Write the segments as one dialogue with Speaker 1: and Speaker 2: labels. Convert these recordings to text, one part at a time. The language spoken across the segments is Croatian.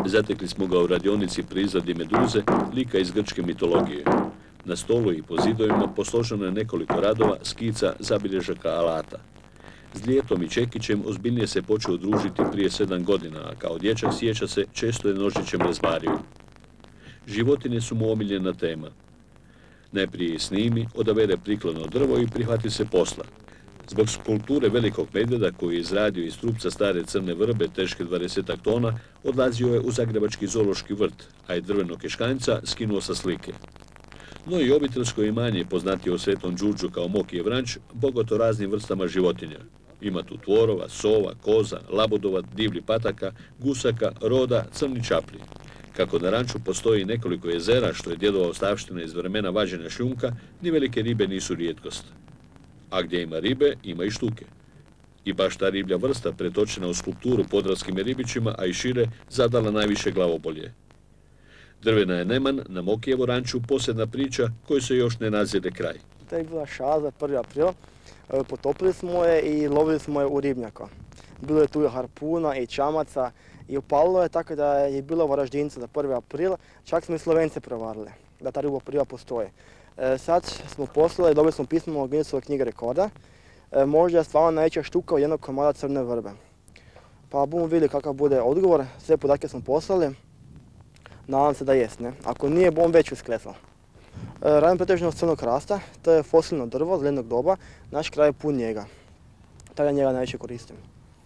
Speaker 1: Zatekli smo ga u radionici pri izradi Meduze, lika iz grčke mitologije. Na stolu i po zidovima posloženo je nekoliko radova, skica, zabilježaka, alata. S Lijetom i Čekićem ozbiljnije se počeo družiti prije 7 godina, a kao dječak sjeća se često je nožićem razvario. Životinje su mu omiljena tema. Najprije snimi, odabere prikladno drvo i prihvati se posla. Zbog skulpture velikog medvjeda koji je izradio iz trupca stare crne vrbe teške 20 tona, odlazio je u zagrebački zoološki vrt, a i drvenog keškanjca skinuo sa slike. No i obiteljsko imanje, poznatije o Svetom Đurđu kao Mokijev ranč, bogato raznim vrstama životinja. Ima tu tvorova, sova, koza, labudova, divlji pataka, gusaka, roda, crni čapli. Kako na ranču postoji nekoliko jezera, što je djedova ostavština iz vremena vađenja šljunka, ni velike ribe nisu rijetkost. A gdje ima ribe, ima i štuke. I baš ta riblja vrsta, pretočena u skulpturu podravskim ribićima, a i šire, zadala najviše glavobolje. Drvena je neman na Mokijevu ranču posebna priča koju se još ne nazire kraj.
Speaker 2: To je bila šala za 1. april. Potopili smo je i lovili smo je u ribnjaka. Bilo je tu i harpuna i čamaca i upalilo je tako da je bilo Varaždincu za 1. april. Čak smo i Slovence prevarili da ta riba postoji. Sad smo poslali i dobili smo pismo od Guinnessove knjige rekorda. Možda je stvarno najveća štuka od jednog komada crne vrbe. Pa budemo vidjeli kakav bude odgovor. Sve podatke smo poslali. Nadam se da jest, ne? Ako nije, bom već usklesao. Radim pretežno od crnog hrasta. To je fosilno drvo lednog doba. Naš kraj je pun njega. Tako da njega najviše koristim.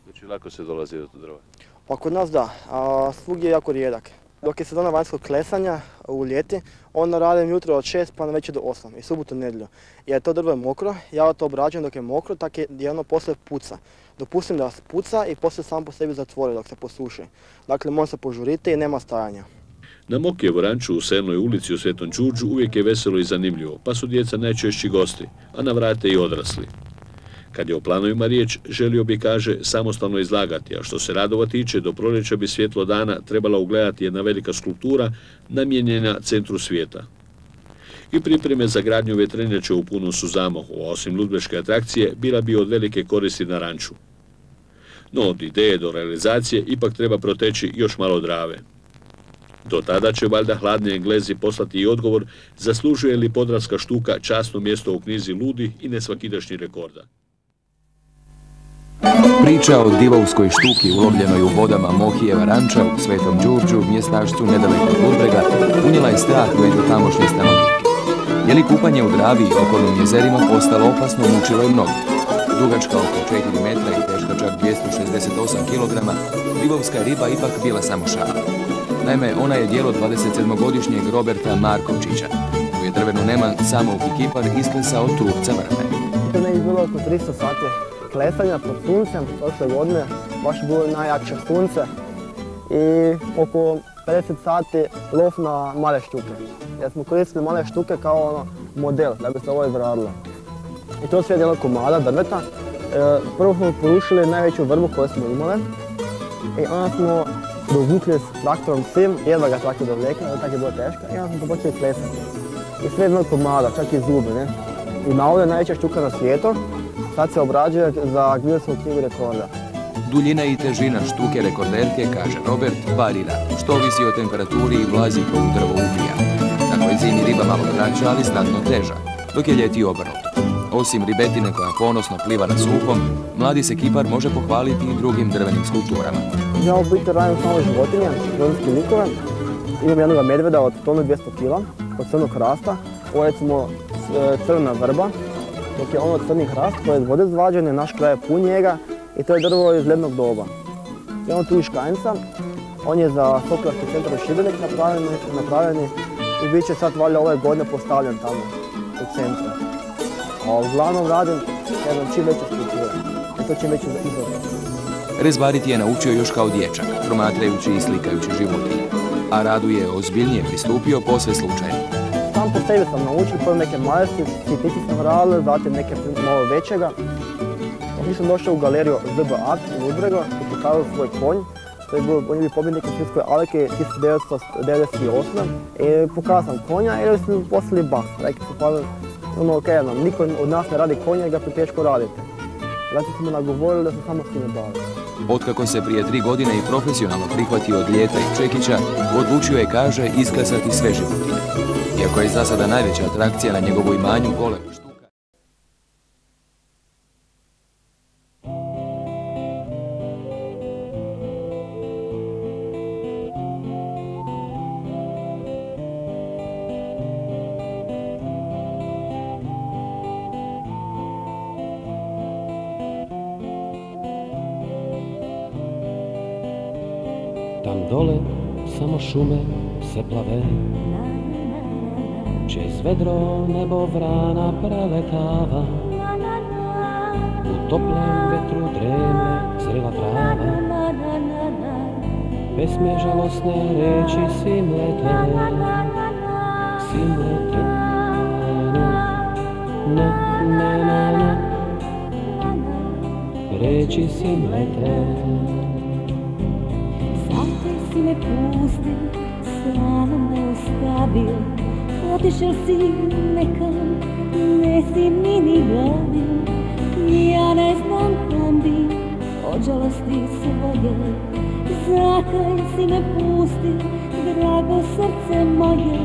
Speaker 1: Znači lako se dolazi do drva?
Speaker 2: Pa kod nas da, a svugdje je jako rijedak. Dok je sezona vanjskog klesanja u ljeti, onda radim jutro od 6 pa na večer do 8 i subotu nedjelju. Jer to drvo je mokro, ja to obrađujem dok je mokro, tako je ono poslije puca. Dopustim da puca i poslije sam po sebi zatvori dok se posuši. Dakle, može se požuriti i nema stajanja.
Speaker 1: Na Mokijevu ranču u Sernoj ulici u Svetom Đurđu uvijek je veselo i zanimljivo, pa su djeca najčešći gosti, a navrate i odrasli. Kad je o planovima riječ, želio bi, kaže, samostalno izlagati, a što se radova tiče, do proljeća bi svjetlo dana trebala ugledati jedna velika skulptura namijenjena centru svijeta. I pripreme za gradnju vjetrenjače u punom su zamahu, a osim ludbreške atrakcije, bila bi od velike koristi na ranču. No od ideje do realizacije ipak treba proteći još malo Drave. Do tada će valjda hladni Englezi poslati i odgovor zaslužuje li podravska štuka časno mjesto u knjizi ludi i nesvakidašnji rekorda.
Speaker 3: Priča o divovskoj štuki ulovljenoj u vodama Mokijeva ranča u Svetom Đurđu, mjestašcu nedaleko od Ludbrega, unijela je strah među tamošnje stanovnike. Je li kupanje u Dravi i okolnim jezerima postalo opasno, mučilo je mnogi. Dugačka oko 4 metra i teška čak 268 kg, divovska riba ipak bila samo šala. Naime, ona je djelo 27-godišnjeg Roberta Markovčića, koji je drvenu neman samo u kikipar isklesao trupca vrbe.
Speaker 2: To ne je bilo oko 300 sati klesanja pod suncem prošle godine, baš je bilo najjače sunce i oko 50 sati lov na male štuke. Jer smo koristili male štuke kao model da bi se ovo izradilo. I to sve je djelo komada drveta. Prvo smo porušili najveću vrbu koju smo imali i onda smo dovukli s traktorom sim, jedva ga traktor dovlekli, ali tako je bilo teško i onda smo počeli klesati. I sve je bilo komada, čak i zubi, ne? I na ovdje je najveća štuka na svijetu, sad se obrađuje za Guinnessovu knjigu rekorda.
Speaker 3: Duljina i težina štuke rekorderke, kaže Robert, varira, što ovisi o temperaturi i vlazi koju drvo ubija. Tako je zimi riba malo kraća, ali znatno teža, dok je ljeti obrnuto. Osim ribetine koja ponosno pliva na suhom, mladi se kipar može pohvaliti i drugim drvenim skulpturama.
Speaker 2: Ja u biti radim samo životinje, životinske likove. Imam jednog medvjeda od 100-200 kg, od crnog hrasta. Ovo je recimo crna vrba, dok je ono crni hrast koji je iz vode izvađen, je naš kraj je pun njega i to je drvo iz lednog doba. Imamo tu i škanjca, on je za Sokolarski centar u Šibenik napravljeni i bit će sad valjda ove godine postavljen tamo u centru. A uglavnom radim ne znam, čim veće strukture. I to čim veće izgleda.
Speaker 3: Rezbariti je naučio još kao dječak, promatrajući i slikajući životinje, a radu je ozbiljnije pristupio posve slučajno.
Speaker 2: Sam po sebi sam naučio, prvo neke majesti, sitnici sam radili, zatim neke malo većega. Mi sam došao u galeriju ZB Art u Ludbregu i pokazao svoj konj. On je bio pobjednik u Svjetskoj Alke 1998. I pokazao sam konja i oni su poslali bas. Rekli su, pa niko od nas ne radi konja i ga preteško radite. Zato su me nagovorili da se samo s time bavim.
Speaker 3: Otkako se prije 3 godine i profesionalno prihvatio od Ljeta i Čekića, odlučio je, kaže, isklesati sve životinje. Iako je za sada najveća atrakcija na njegovu imanju golema štuka.
Speaker 4: Tam dole samo šume se plave, čez vedro nebo vrana preletava, u toplem vetru dreme zrela trava, pesme žalosne reči simlete, simlete, na, na, na, na, reči simlete.
Speaker 5: Si me pusti, sam me ostavio, otišao si nekam, ne si mi ni javio. Ja ne znam kam bi od žalosti svoje, zakaj si me pusti, drago srce moje.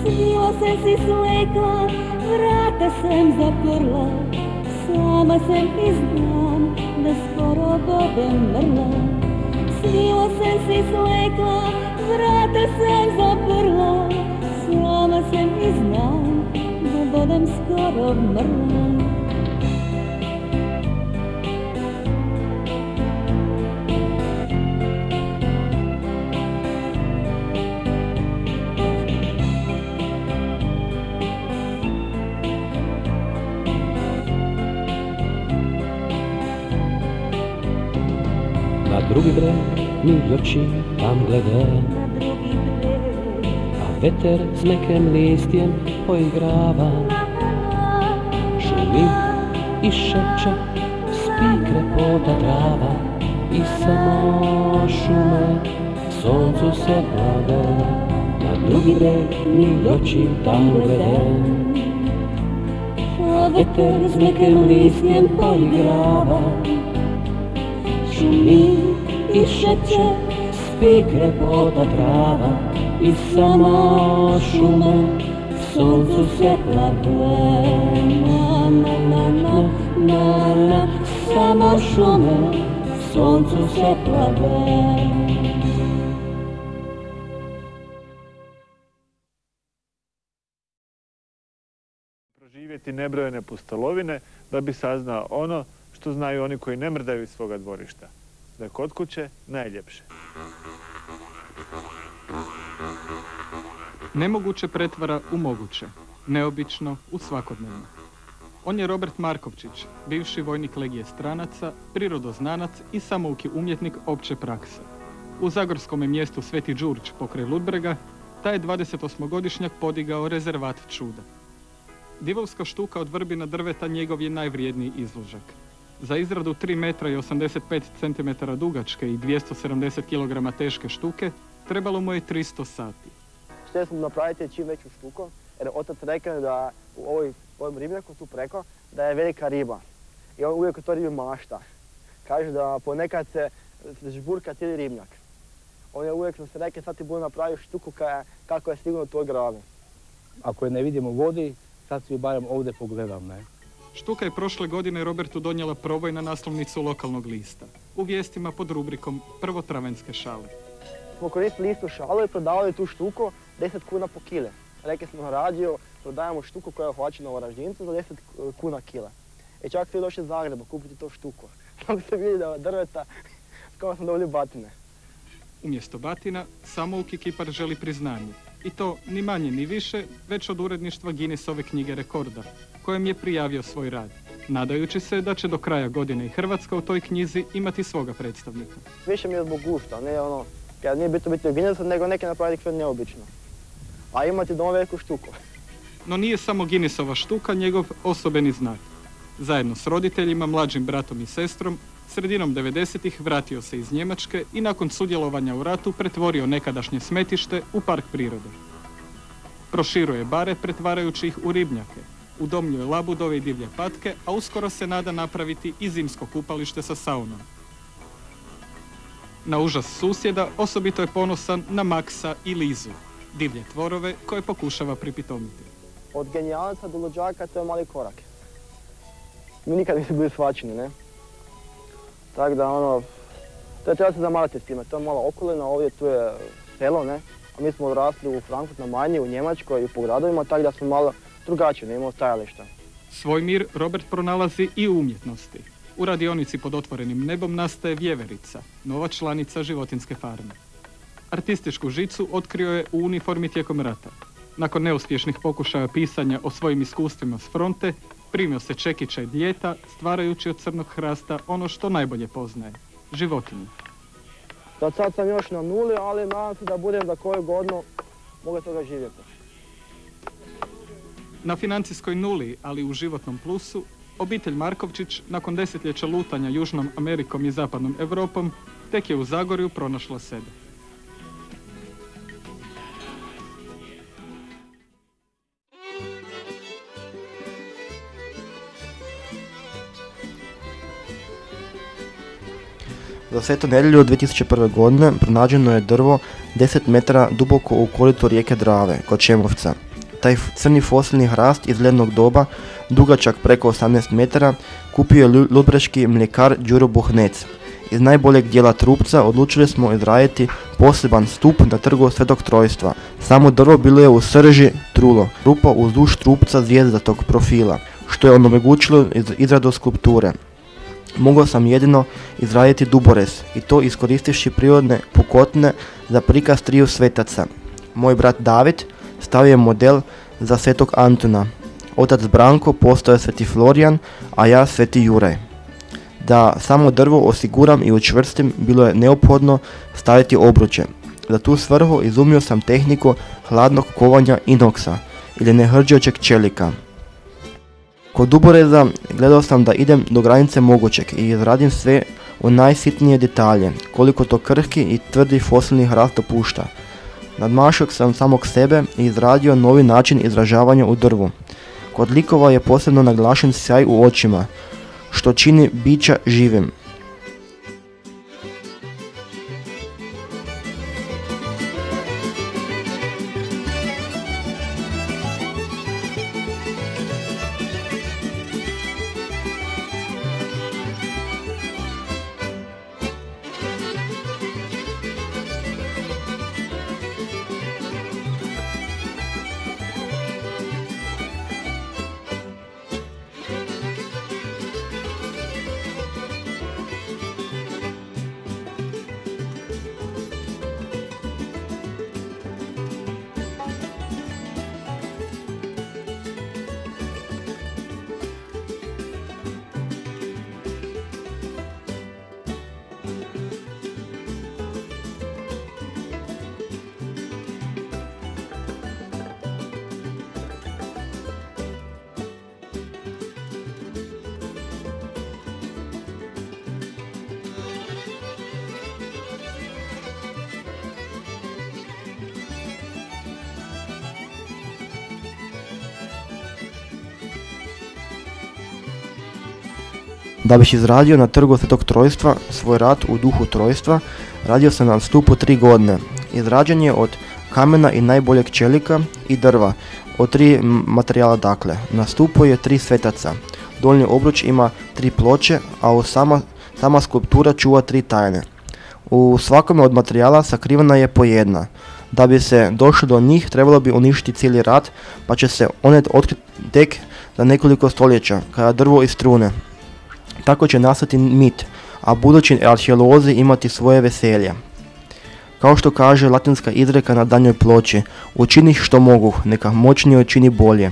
Speaker 5: Svila sam si slekla, vrata sam zaprla, sama sam i znam da skoro budem mrla. Svila sam si slekla, vrata sam zaprla, sama sam i znam da budem skoro mrla.
Speaker 4: Na drugi breg mi oči tam gleda, a veter s mekem listjem poigrava. Šumi i šeće, spi krepota trava, i samo šume soncu se plave. Na drugi breg mi oči tam gleda, a veter s mekem listjem poigrava. Šumi i šeće, spi krepota trava, i samo šume soncu se plave. Na, na, na, na, na, na, samo šume soncu se plave.
Speaker 6: Proživjeti nebrojene pustolovine da bi saznao ono što znaju oni koji ne mrdaju iz svoga dvorišta, da je kod kuće najljepše.
Speaker 7: Nemoguće pretvara u moguće, neobično u svakodnevno. On je Robert Markovčić, bivši vojnik Legije stranaca, prirodoznanac i samouki umjetnik opće prakse. U zagorskom mjestu Sveti Đurđ pokraj Ludbrega, taj je 28-godišnjak podigao rezervat čuda. Divovska štuka od vrbina drveta njegov je najvrijedniji izložak. Za izradu 3 metra i 85 cm dugačke i 270 kg teške štuke trebalo mu je 300 sati.
Speaker 2: Htio sam napraviti čim veću štuku, jer otac rekao da u ovom ribnjaku tu preko da je velika riba. I on uvijek to ribi mašta. Kaže da ponekad se žburka cijeli ribnjak. On je uvijek se rekao sad ti budu napraviti štuku kako je stignuo u toj gravi.
Speaker 8: Ako je ne vidim u vodi, sad svi barem ovdje pogledam, ne?
Speaker 7: Štuka je prošle godine Robertu donijela proboj na naslovnicu lokalnog lista. U vijestima pod rubrikom Prvotravenske šale.
Speaker 2: Smo koristili istu šalu i prodavali tu štuku 10 kuna po kile. Rekli smo na radio, prodajemo štuku koja je hvaćena u Varaždincu za 10 kuna kila. I čak svi došli iz Zagreba kupiti tu štuku. Kako se vidi da drveta, kao smo dobili batine.
Speaker 7: Umjesto batina, samouki kipar želi priznanje. I to ni manje ni više, već od uredništva Guinnessove knjige rekorda, kojem je prijavio svoj rad. nadajući se da će do kraja godine i Hrvatska u toj knjizi imati svoga predstavnika.
Speaker 2: Više mi je zbog gušta, ne ono, kad nije bitno biti Guinnessu, nego neke napraviti sve neobično. A imati doma veliku štuku.
Speaker 7: No nije samo Guinnessova štuka njegov osobeni znak. Zajedno s roditeljima, mlađim bratom i sestrom, sredinom 90-ih vratio se iz Njemačke i nakon sudjelovanja u ratu pretvorio nekadašnje smetište u park prirode. Proširuje bare pretvarajući ih u ribnjake, udomljuje labudove i divlje patke, a uskoro se nada napraviti i zimsko kupalište sa saunom. Na užas susjeda osobito je ponosan na Maksa i Lizu, divlje tvorove koje pokušava pripitomiti.
Speaker 2: Od genijalca do luđaka to je mali korak. Mi nikad nismo bili shvaćeni, ne? Tako da ono, to je treba se zamarati s time, to je malo okolina, ovdje tu je selo, ne? A mi smo odrasli u Frankfurt na Majni, u Njemačkoj i po gradovima, tako da smo malo drugačiji, ne imamo stajališta.
Speaker 7: Svoj mir Robert pronalazi i u umjetnosti. U radionici pod otvorenim nebom nastaje Vjeverica, nova članica životinjske farme. Artističku žicu otkrio je u uniformi tijekom rata. Nakon neuspješnih pokušaja pisanja o svojim iskustvima s fronte, primio se čekića i djeta, stvarajući od crnog hrasta ono što najbolje poznaje, životinje.
Speaker 2: Za sad sam još na nuli, ali nadam se da budem za koju godinu mogu toga živjeti.
Speaker 7: Na financijskoj nuli, ali u životnom plusu, obitelj Markovčić, nakon desetljeća lutanja Južnom Amerikom i Zapadnom Europom, tek je u Zagorju pronašla sebe.
Speaker 2: Za Svetu nedjelju 2001. godine pronađeno je drvo 10 metara duboko u koritu rijeke Drave, kod Čemovca. Taj crni fosilni hrast iz lednog doba, dugačak preko 18 metara, kupio je ludbreški mljekar Đuro Buhnec. Iz najboljeg dijela trupca odlučili smo izraditi poseban stup na trgu Svetog Trojstva. Samo drvo bilo je u srži trulo, rupa uzduž trupca zvijezdatog profila, što je onemogućilo izradu skulpture. Mogao sam jedino izraditi duborez i to iskoristivši prirodne pukotine za prikaz triju svetaca. Moj brat David stavio je model za Svetog Antuna. Otac Branko postao je Sveti Florijan, a ja Sveti Juraj. Da samo drvo osiguram i učvrstim, bilo je neophodno staviti obruče. Za tu svrhu izumio sam tehniku hladnog kovanja inoksa ili nehrđećeg čelika. Kod duboreza gledao sam da idem do granice mogućeg i izradim sve u najsitnije detalje, koliko to krhki i tvrdi fosilni hrast dopušta. Nadmašio sam samog sebe i izradio novi način izražavanja u drvu. Kod likova je posebno naglašen sjaj u očima, što čini bića živim. Da bih izradio na trgu Svetog Trojstva svoj rad u duhu trojstva, radio sam na stupu 3 godine. Izrađen je od kamena i najboljeg čelika i drva, od 3 materijala dakle. Na stupu je 3 svetaca. Donji obruč ima 3 ploče, a sama skulptura čuva 3 tajne. U svakome od materijala sakrivena je po jedna. Da bi se došlo do njih trebalo bi uništiti cijeli rad, pa će se one otkriti tek za nekoliko stoljeća, kada drvo istrune. Tako će nastati mit, a budući arheolozi imati svoje veselje. Kao što kaže latinska izreka na danjoj ploči, učini što mogu, neka moćnije učini bolje.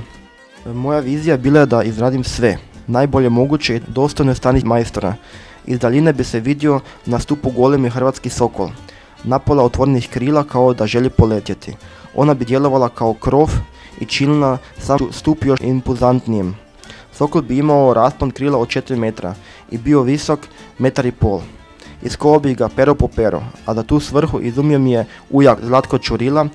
Speaker 2: Moja vizija bila je da izradim sve. najbolje moguće i dostojno stanje majstora. Iz daljine bi se vidio na stupu golemi hrvatski sokol, napola otvorenih krila kao da želi poletjeti. Ona bi djelovala kao krov i činila sam stup još impozantnijim. Sokol bi imao raspon krila od 4 metra i bio visok 1,5 m. Iskovao bi ga pero po pero, a za tu svrhu izumio mi je ujak Zlatko Ćurila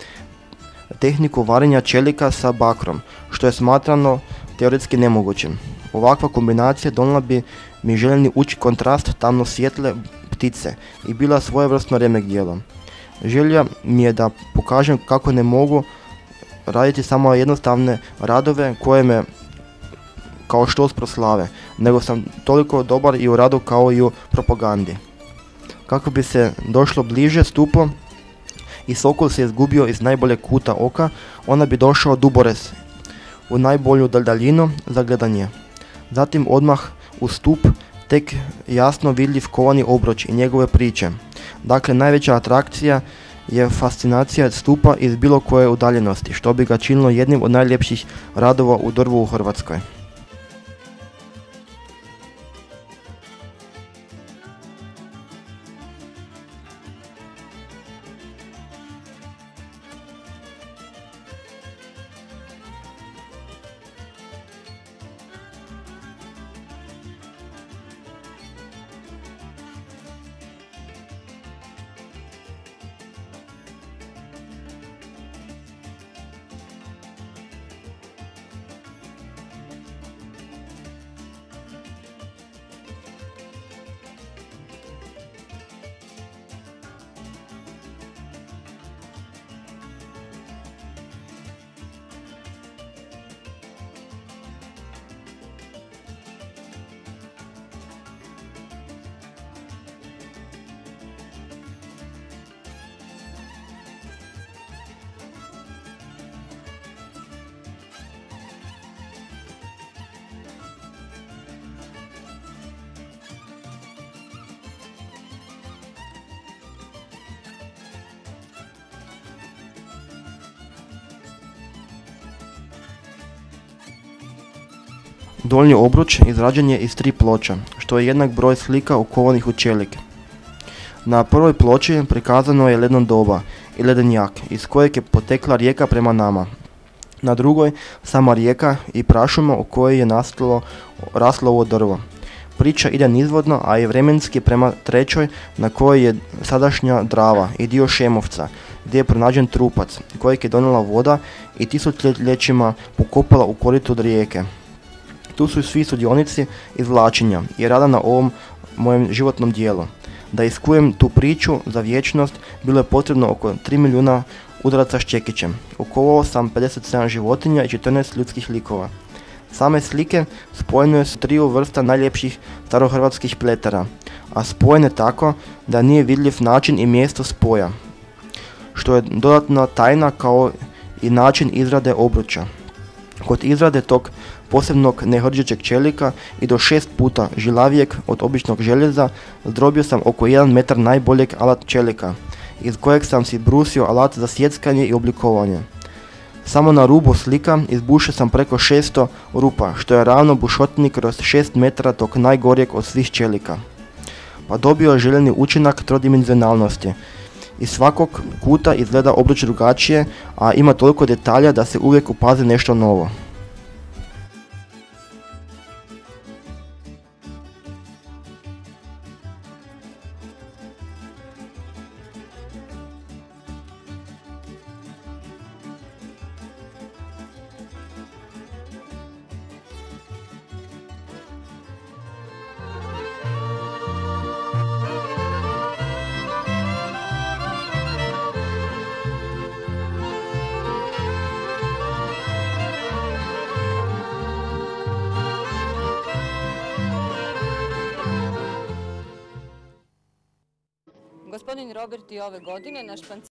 Speaker 2: tehniku varenja čelika sa bakrom, što je smatrano teoretski nemogućim. Ovakva kombinacija donijela bi mi željeni uči kontrast tamno svijetle ptice i bila svojevrsno remek djelo. Želja mi je da pokažem kako ne mogu raditi samo jednostavne radove koje me kao štos proslave, nego sam toliko dobar i u radu kao i u propagandi. Kako bi se došlo bliže stupu i sokol se izgubio iz najboljeg kuta oka, onda bi došao duborez u najbolju daljinu za gledanje. Zatim odmah u stup tek jasno vidljiv kovani obruč i njegove priče. Dakle, najveća atrakcija je fascinacija stupa iz bilo koje udaljenosti, što bi ga činilo jednim od najljepših radova u drvu u Hrvatskoj. Donji obruč izrađen je iz 3 ploča, što je jednak broj slika ukovanih u čelik. Na prvoj ploči prikazano je ledno doba i ledenjak, iz kojeg je potekla rijeka prema nama. Na drugoj sama rijeka i prašuma u kojoj je raslo ovo drvo. Priča ide nizvodno, a i vremenski prema trećoj na kojoj je sadašnja Drava i dio Šemovca, gdje je pronađen trupac, kojeg je donijela voda i tisućljećima pokopala u koritu od rijeke. Tu su svi sudionici izvlačenja i rada na ovom mojem životnom dijelu. Da iskujem tu priču za vječnost bilo je potrebno oko 3 milijuna udaraca s čekićem. Ukovao sam 57 životinja i 14 ljudskih likova. Same slike spojene su 3 vrsta najljepših starohrvatskih pletara, a spojene tako da nije vidljiv način i mjesto spoja, što je dodatna tajna kao i način izrade obruča. Kod izrade tog posebnog nehrđećeg čelika i do 6 puta žilavijeg od običnog željeza zdrobio sam oko 1 metar najboljeg alat čelika, iz kojeg sam si brusio alat za sjeckanje i oblikovanje. Samo na rubu slika izbušio sam preko 600 rupa, što je ravno bušotini kroz 6 metara tog najgorijeg od svih čelika. Pa dobio je željeni učinak trodimenzionalnosti. Iz svakog kuta izgleda obruč drugačije, a ima toliko detalja da se uvijek upazi nešto novo.
Speaker 9: Gospodin Robert i ove godine na špancir